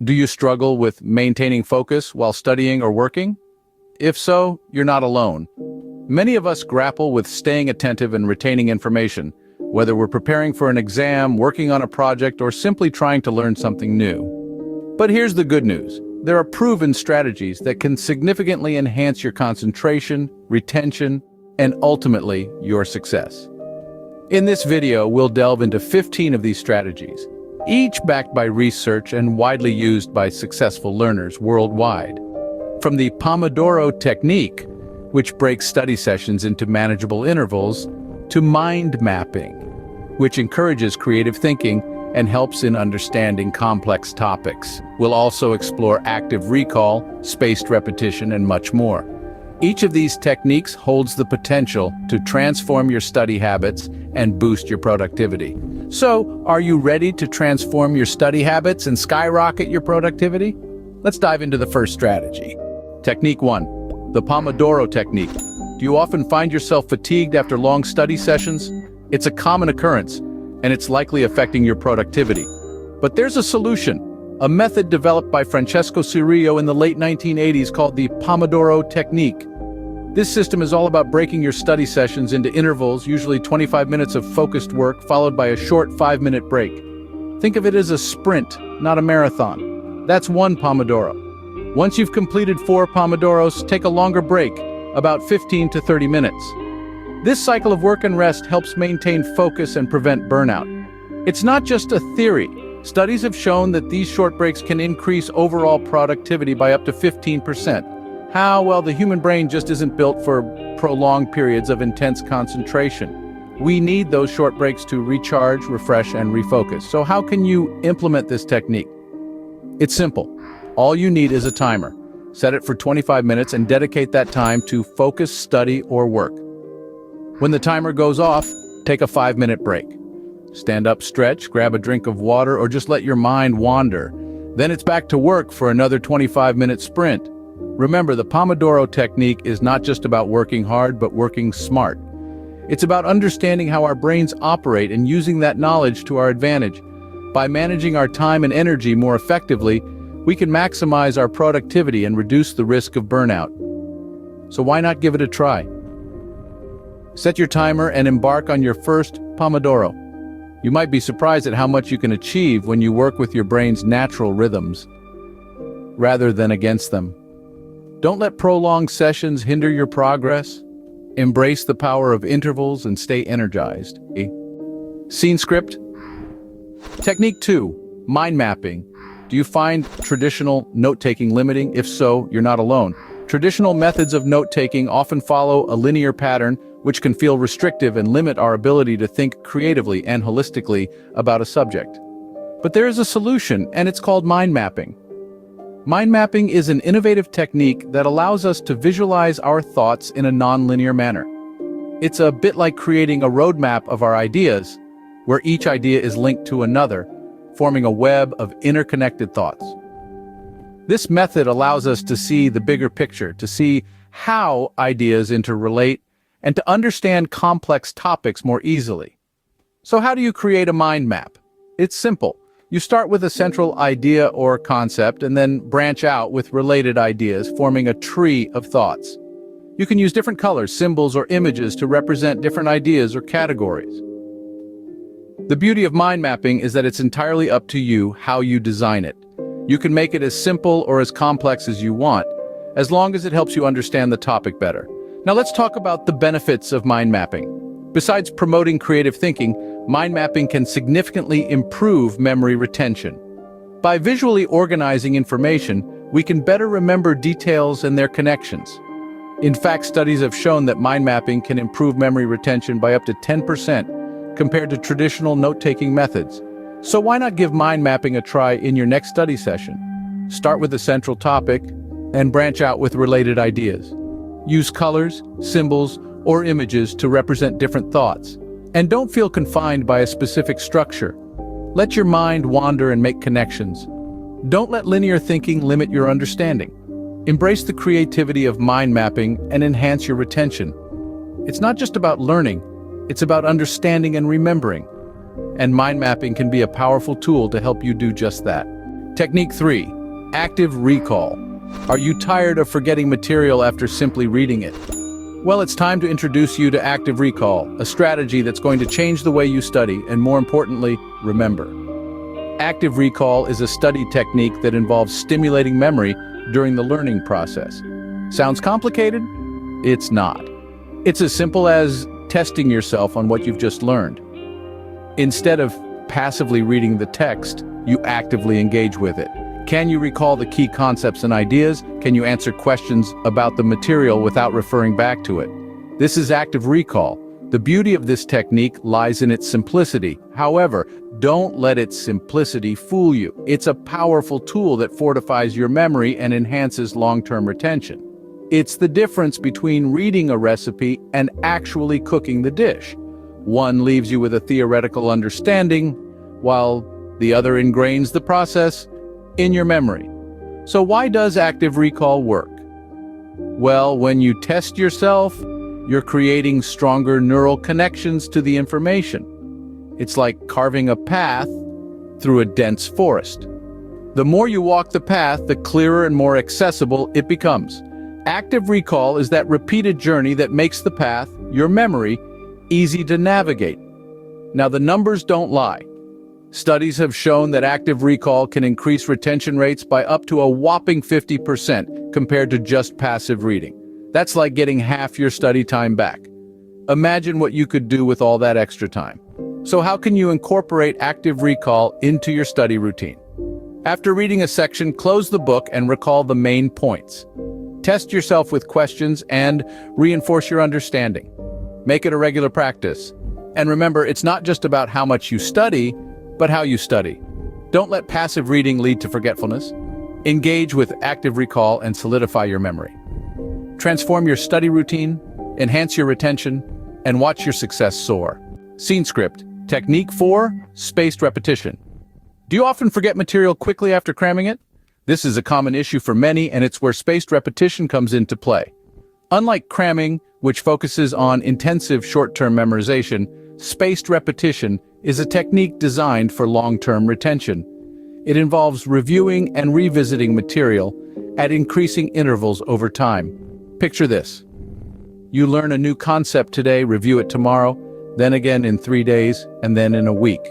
Do you struggle with maintaining focus while studying or working? If so, you're not alone. Many of us grapple with staying attentive and retaining information, whether we're preparing for an exam, working on a project, or simply trying to learn something new. But here's the good news. There are proven strategies that can significantly enhance your concentration, retention, and ultimately, your success. In this video, we'll delve into 15 of these strategies, each backed by research and widely used by successful learners worldwide. From the Pomodoro Technique, which breaks study sessions into manageable intervals, to mind mapping, which encourages creative thinking and helps in understanding complex topics. We'll also explore active recall, spaced repetition, and much more. Each of these techniques holds the potential to transform your study habits and boost your productivity. So, are you ready to transform your study habits and skyrocket your productivity? Let's dive into the first strategy. Technique 1, the Pomodoro Technique. Do you often find yourself fatigued after long study sessions? It's a common occurrence, and it's likely affecting your productivity. But there's a solution. A method developed by Francesco Cirillo in the late 1980s called the Pomodoro Technique. This system is all about breaking your study sessions into intervals, usually 25 minutes of focused work, followed by a short 5-minute break. Think of it as a sprint, not a marathon. That's one Pomodoro. Once you've completed 4 Pomodoros, take a longer break, about 15 to 30 minutes. This cycle of work and rest helps maintain focus and prevent burnout. It's not just a theory. Studies have shown that these short breaks can increase overall productivity by up to 15%. How? Well, the human brain just isn't built for prolonged periods of intense concentration. We need those short breaks to recharge, refresh, and refocus. So how can you implement this technique? It's simple. All you need is a timer. Set it for 25 minutes and dedicate that time to focus, study, or work. When the timer goes off, take a 5-minute break. Stand up, stretch, grab a drink of water, or just let your mind wander. Then it's back to work for another 25-minute sprint. Remember, the Pomodoro Technique is not just about working hard, but working smart. It's about understanding how our brains operate and using that knowledge to our advantage. By managing our time and energy more effectively, we can maximize our productivity and reduce the risk of burnout. So why not give it a try? Set your timer and embark on your first Pomodoro. You might be surprised at how much you can achieve when you work with your brain's natural rhythms, rather than against them. Don't let prolonged sessions hinder your progress. Embrace the power of intervals and stay energized. Scene script. Technique 2, mind mapping. Do you find traditional note-taking limiting? If so, you're not alone. Traditional methods of note-taking often follow a linear pattern, which can feel restrictive and limit our ability to think creatively and holistically about a subject. But there is a solution, and it's called mind mapping. Mind mapping is an innovative technique that allows us to visualize our thoughts in a non-linear manner. It's a bit like creating a roadmap of our ideas, where each idea is linked to another, forming a web of interconnected thoughts. This method allows us to see the bigger picture, to see how ideas interrelate, and to understand complex topics more easily. So how do you create a mind map? It's simple. You start with a central idea or concept and then branch out with related ideas, forming a tree of thoughts. You can use different colors, symbols, or images to represent different ideas or categories. The beauty of mind mapping is that it's entirely up to you how you design it. You can make it as simple or as complex as you want, as long as it helps you understand the topic better. Now let's talk about the benefits of mind mapping. Besides promoting creative thinking, mind mapping can significantly improve memory retention. By visually organizing information, we can better remember details and their connections. In fact, studies have shown that mind mapping can improve memory retention by up to 10% compared to traditional note-taking methods. So why not give mind mapping a try in your next study session? Start with a central topic and branch out with related ideas. Use colors, symbols, or images to represent different thoughts. And don't feel confined by a specific structure. Let your mind wander and make connections. Don't let linear thinking limit your understanding. Embrace the creativity of mind mapping and enhance your retention. It's not just about learning, it's about understanding and remembering. And mind mapping can be a powerful tool to help you do just that. Technique 3. Active recall. Are you tired of forgetting material after simply reading it? Well, it's time to introduce you to active recall, a strategy that's going to change the way you study and, more importantly, remember. Active recall is a study technique that involves stimulating memory during the learning process. Sounds complicated? It's not. It's as simple as testing yourself on what you've just learned. Instead of passively reading the text, you actively engage with it. Can you recall the key concepts and ideas? Can you answer questions about the material without referring back to it? This is active recall. The beauty of this technique lies in its simplicity. However, don't let its simplicity fool you. It's a powerful tool that fortifies your memory and enhances long-term retention. It's the difference between reading a recipe and actually cooking the dish. One leaves you with a theoretical understanding, while the other ingrains the process in your memory. So why does active recall work? Well, when you test yourself, you're creating stronger neural connections to the information. It's like carving a path through a dense forest. The more you walk the path, the clearer and more accessible it becomes. Active recall is that repeated journey that makes the path, your memory, easy to navigate. Now, the numbers don't lie. Studies have shown that active recall can increase retention rates by up to a whopping 50% compared to just passive reading. That's like getting half your study time back. Imagine what you could do with all that extra time. So how can you incorporate active recall into your study routine? After reading a section, close the book and recall the main points. Test yourself with questions and reinforce your understanding. Make it a regular practice. And remember, it's not just about how much you study, but how you study. Don't let passive reading lead to forgetfulness. Engage with active recall and solidify your memory. Transform your study routine, enhance your retention, and watch your success soar. Scene script. Technique 4, spaced repetition. Do you often forget material quickly after cramming it? This is a common issue for many, and it's where spaced repetition comes into play. Unlike cramming, which focuses on intensive short-term memorization, spaced repetition is a technique designed for long-term retention. It involves reviewing and revisiting material at increasing intervals over time. Picture this. You learn a new concept today, review it tomorrow, then again in 3 days, and then in a week.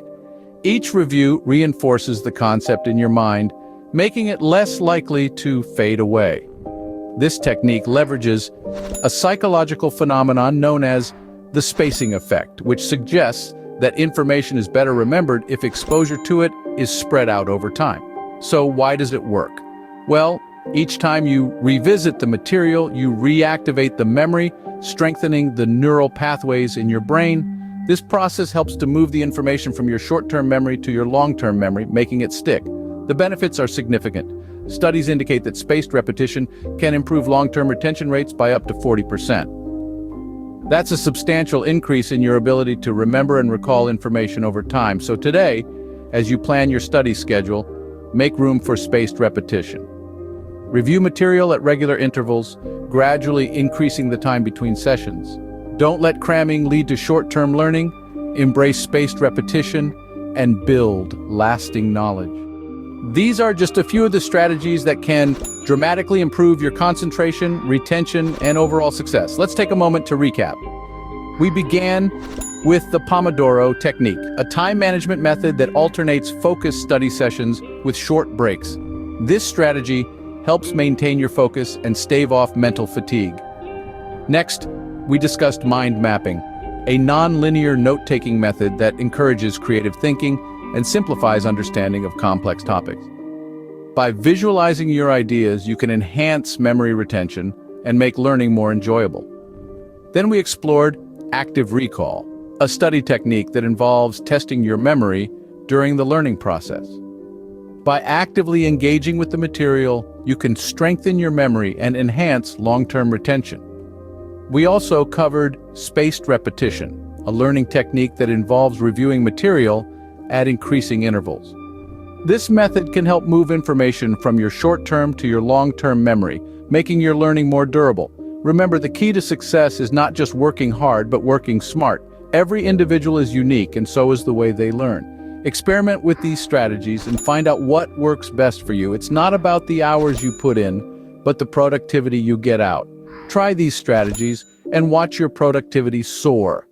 Each review reinforces the concept in your mind, making it less likely to fade away. This technique leverages a psychological phenomenon known as the spacing effect, which suggests that information is better remembered if exposure to it is spread out over time. So why does it work? Well, each time you revisit the material, you reactivate the memory, strengthening the neural pathways in your brain. This process helps to move the information from your short-term memory to your long-term memory, making it stick. The benefits are significant. Studies indicate that spaced repetition can improve long-term retention rates by up to 40%. That's a substantial increase in your ability to remember and recall information over time. So today, as you plan your study schedule, make room for spaced repetition. Review material at regular intervals, gradually increasing the time between sessions. Don't let cramming lead to short-term learning. Embrace spaced repetition and build lasting knowledge. These are just a few of the strategies that can dramatically improve your concentration, retention, and overall success. Let's take a moment to recap. We began with the Pomodoro Technique, a time management method that alternates focused study sessions with short breaks. This strategy helps maintain your focus and stave off mental fatigue. Next, we discussed mind mapping, a non-linear note-taking method that encourages creative thinking and simplifies understanding of complex topics. By visualizing your ideas, you can enhance memory retention and make learning more enjoyable. Then we explored active recall, a study technique that involves testing your memory during the learning process. By actively engaging with the material, you can strengthen your memory and enhance long-term retention. We also covered spaced repetition, a learning technique that involves reviewing material at increasing intervals. This method can help move information from your short-term to your long-term memory, making your learning more durable. Remember, the key to success is not just working hard, but working smart. Every individual is unique, and so is the way they learn. Experiment with these strategies and find out what works best for you. It's not about the hours you put in, but the productivity you get out. Try these strategies and watch your productivity soar.